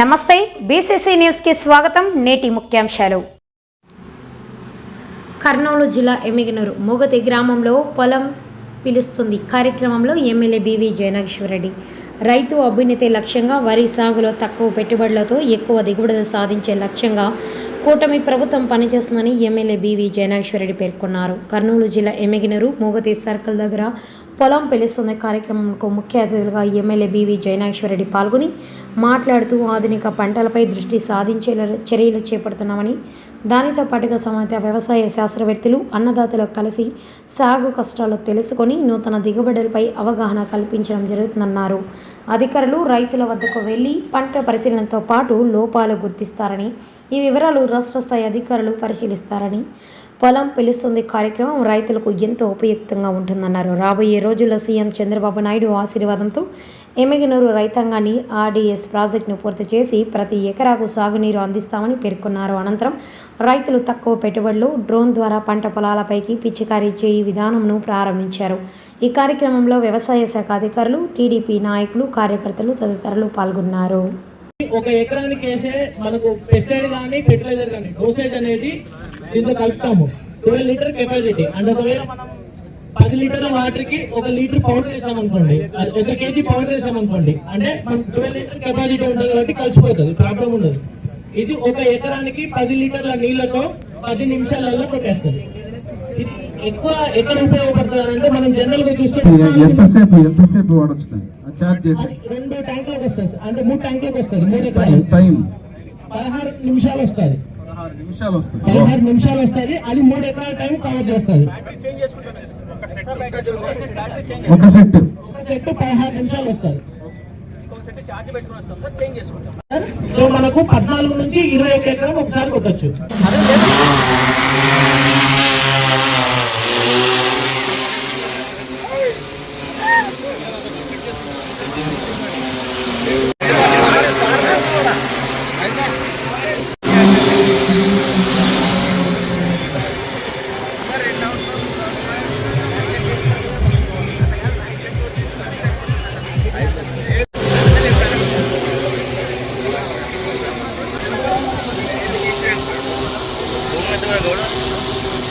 నమస్తే BCC news కి స్వాగతం. నేటి ముఖ్యాంశాలు. కర్నూలు జిల్లా ఎమ్మిగనూరు మూగతి గ్రామంలో పొలం పిలుస్తుంది కార్యక్రమంలో ఎమ్మెల్యే బివి జయనాగేశ్వరరెడ్డి రైతు అభ్యున్నతి లక్ష్యంగా వరి సాగులో తక్కువ పెట్టుబడులతో ఎక్కువ దిగుబడులు సాధించే లక్ష్యంగా కూటమి ప్రభుత్వం పనిచేస్తుందని ఎమ్మెల్యే బివి జయనాగేశ్వరరెడ్డి పేర్కొన్నారు. కర్నూలు జిల్లా ఎమ్మిగనూరు మూగతి సర్కిల్ దగ్గర పొలం పిలుస్తుంది కార్యక్రమంకు ముఖ్య అతిథులుగా ఎమ్మెల్యే బివి జయనాగేశ్వరరెడ్డి పాల్గొని మాట్లాడుతూ ఆధునిక పంటలపై దృష్టి సాధించే చర్యలు చేపడుతున్నామని, దానితో పాటుగా సంబంధిత వ్యవసాయ శాస్త్రవేత్తలు అన్నదాతలు కలిసి సాగు కష్టాలు తెలుసుకొని నూతన దిగుబడులపై అవగాహన కల్పించడం జరుగుతుందన్నారు. అధికారులు రైతుల వద్దకు వెళ్లి పంట పరిశీలనతో పాటు లోపాలు గుర్తిస్తారని, ఈ వివరాలు రాష్ట్ర స్థాయి అధికారులు పరిశీలిస్తారని, పొలం పిలుస్తుంది కార్యక్రమం రైతులకు ఎంతో ఉపయుక్తంగా ఉంటుందన్నారు. రాబోయే రోజుల్లో సీఎం చంద్రబాబు నాయుడు ఆశీర్వాదంతో ఎమ్మిగనూరు రైతాంగాన్ని ఆర్డీఎస్ ప్రాజెక్టును పూర్తి చేసి ప్రతి ఎకరాకు సాగునీరు అందిస్తామని పేర్కొన్నారు. అనంతరం రైతులు తక్కువ పెట్టుబడులు డ్రోన్ ద్వారా పంట పొలాలపైకి పిచికారీ చేయి విధానంను ప్రారంభించారు. ఈ కార్యక్రమంలో వ్యవసాయ శాఖ అధికారులు, టీడీపీ నాయకులు, కార్యకర్తలు తదితరులు పాల్గొన్నారు. ఒక ఎకరానికి వేసే మనకు పెస్టిసైడ్ కానీ ఫెర్టిలైజర్ కానీ డోసేజ్ అనేది దీంతో కలుపుతాము. 12 లీటర్ కెపాసిటీ అండ్ ఒకవేళ మనం 10 లీటర్ల వాటర్ కి 1 లీటర్ పౌడర్ వేసామనుకోండి, 1 కేజీ పౌడర్ వేసామనుకోండి, అంటే మనకు 12 లీటర్ కెపాసిటీ ఉంటుంది కాబట్టి కలిసిపోతుంది, ప్రాబ్లం ఉండదు. ఇది ఒక ఎకరానికి 10 లీటర్ల నీళ్లతో 10 నిమిషాలలో కొట్టేస్తుంది. ఇది ఎక్కువ ఎక్కడ ఉపయోగపడుతుంది అంటే మనం జనరల్ గా చూస్తే ఎంతసేపు వాడొచ్చు చార్జ్ చేసి 2 ట్యాంకులకు వస్తుంది, అంటే 3 ట్యాంకులకు వస్తుంది. 3 ఎకరాలు టైం 16 నిమిషాలు వస్తుంది. 16 నిమిషాలు వస్తుంది. అది 3 ఎకరాల టైం కవర్ చేస్తుంది. ఒక సెట్ 16 నిమిషాలు వస్తుంది. సో మనకు 14 నుంచి 21 ఎకరం ఒకసారి కొట్టచ్చు.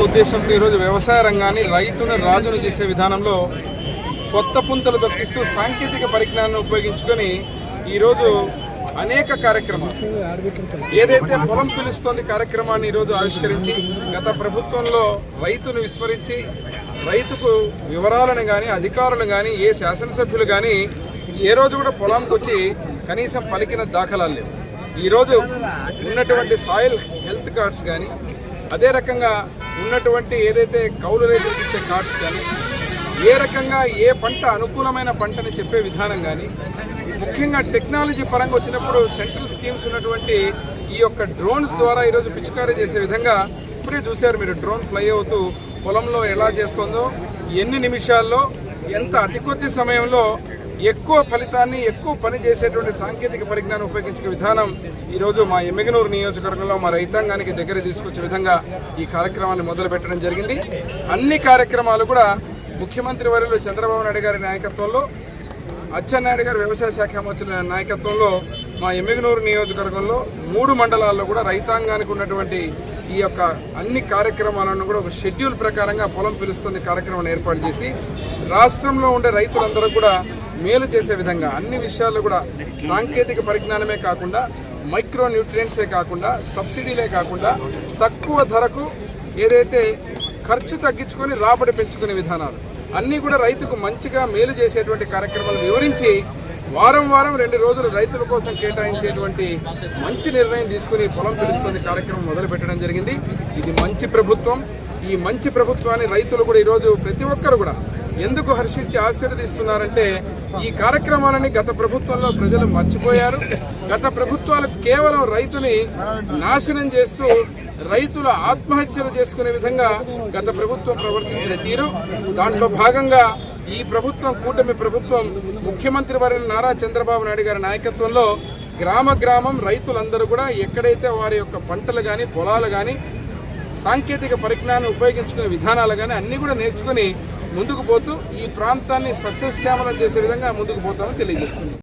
ఉద్దేశంతో ఈరోజు వ్యవసాయ రంగాన్ని రైతును రాజును చేసే విధానంలో కొత్త పుంతలు దొక్కిస్తూ సాంకేతిక పరిజ్ఞానాన్ని ఉపయోగించుకొని ఈరోజు అనేక కార్యక్రమాలు ఏదైతే పొలం పిలుస్తోంది కార్యక్రమాన్ని ఈరోజు ఆవిష్కరించి, గత ప్రభుత్వంలో రైతును విస్మరించి రైతుకు వివరాలను కానీ అధికారులు కానీ ఏ శాసనసభ్యులు కానీ ఏ రోజు కూడా పొలానికి వచ్చి కనీసం పలికిన దాఖలాలు లేవు. ఈరోజు ఉన్నటువంటి సాయిల్ హెల్త్ కార్డ్స్ కానీ, అదే రకంగా ఉన్నటువంటి ఏదైతే కౌలు రైతులకు ఇచ్చే కార్డ్స్ కానీ, ఏ రకంగా ఏ పంట అనుకూలమైన పంటని చెప్పే విధానం కానీ, ముఖ్యంగా టెక్నాలజీ పరంగా వచ్చినప్పుడు సెంట్రల్ స్కీమ్స్ ఉన్నటువంటి ఈ యొక్క డ్రోన్స్ ద్వారా ఈరోజు పిచికారీ చేసే విధంగా ఇప్పుడే చూశారు మీరు. డ్రోన్ ఫ్లై అవుతూ పొలంలో ఎలా చేస్తుందో, ఎన్ని నిమిషాల్లో ఎంత అతి కొద్ది సమయంలో ఎక్కువ ఫలితాన్ని ఎక్కువ పని చేసేటువంటి సాంకేతిక పరిజ్ఞానం ఉపయోగించే విధానం ఈరోజు మా ఎమ్మిగనూరు నియోజకవర్గంలో మా రైతాంగానికి దగ్గర తీసుకొచ్చే విధంగా ఈ కార్యక్రమాన్ని మొదలు పెట్టడం జరిగింది. అన్ని కార్యక్రమాలు కూడా ముఖ్యమంత్రి వర్యులు చంద్రబాబు నాయుడు గారి నాయకత్వంలో, అచ్చెన్నాయుడు గారి వ్యవసాయ శాఖ మంత్రి నాయకత్వంలో మా ఎమ్మిగనూరు నియోజకవర్గంలో 3 మండలాల్లో కూడా రైతాంగానికి ఉన్నటువంటి ఈ యొక్క అన్ని కార్యక్రమాలను కూడా ఒక షెడ్యూల్ ప్రకారంగా పొలం పిలుస్తుంది కార్యక్రమాన్ని ఏర్పాటు చేసి రాష్ట్రంలో ఉండే రైతులందరూ కూడా మేలు చేసే విధంగా అన్ని విషయాల్లో కూడా సాంకేతిక పరిజ్ఞానమే కాకుండా, మైక్రో న్యూట్రియంట్సే కాకుండా, సబ్సిడీలే కాకుండా తక్కువ ధరకు ఏదైతే ఖర్చు తగ్గించుకొని రాబడి పెంచుకునే విధానాలు అన్నీ కూడా రైతుకు మంచిగా మేలు చేసేటువంటి కార్యక్రమాలు వివరించి వారం 2 రోజులు రైతుల కోసం కేటాయించేటువంటి మంచి నిర్ణయం తీసుకుని పొలం పిలుస్తుంది కార్యక్రమం మొదలు పెట్టడం జరిగింది. ఇది మంచి ప్రభుత్వం. ఈ మంచి ప్రభుత్వాన్ని రైతులు కూడా ఈరోజు ప్రతి ఒక్కరు కూడా ఎందుకు హర్షించి ఆశీర్వదిస్తున్నారంటే, ఈ కార్యక్రమాలని గత ప్రభుత్వంలో ప్రజలు మర్చిపోయారు. గత ప్రభుత్వాలు కేవలం రైతుని నాశనం చేస్తూ రైతుల ఆత్మహత్యలు చేసుకునే విధంగా గత ప్రభుత్వం ప్రవర్తించిన తీరు, దాంట్లో భాగంగా ఈ ప్రభుత్వం కూటమి ప్రభుత్వం ముఖ్యమంత్రి వర్యులు నారా చంద్రబాబు నాయుడు గారి నాయకత్వంలో గ్రామం రైతులందరూ కూడా ఎక్కడైతే వారి యొక్క పంటలు కానీ పొలాలు కానీ సాంకేతిక పరిజ్ఞానం ఉపయోగించుకునే విధానాలు కానీ అన్నీ కూడా నేర్చుకుని ముందుకు పోతూ ఈ ప్రాంతాన్ని సస్యశ్యామలం చేసే విధంగా ముందుకు పోతామని తెలియజేస్తుంది.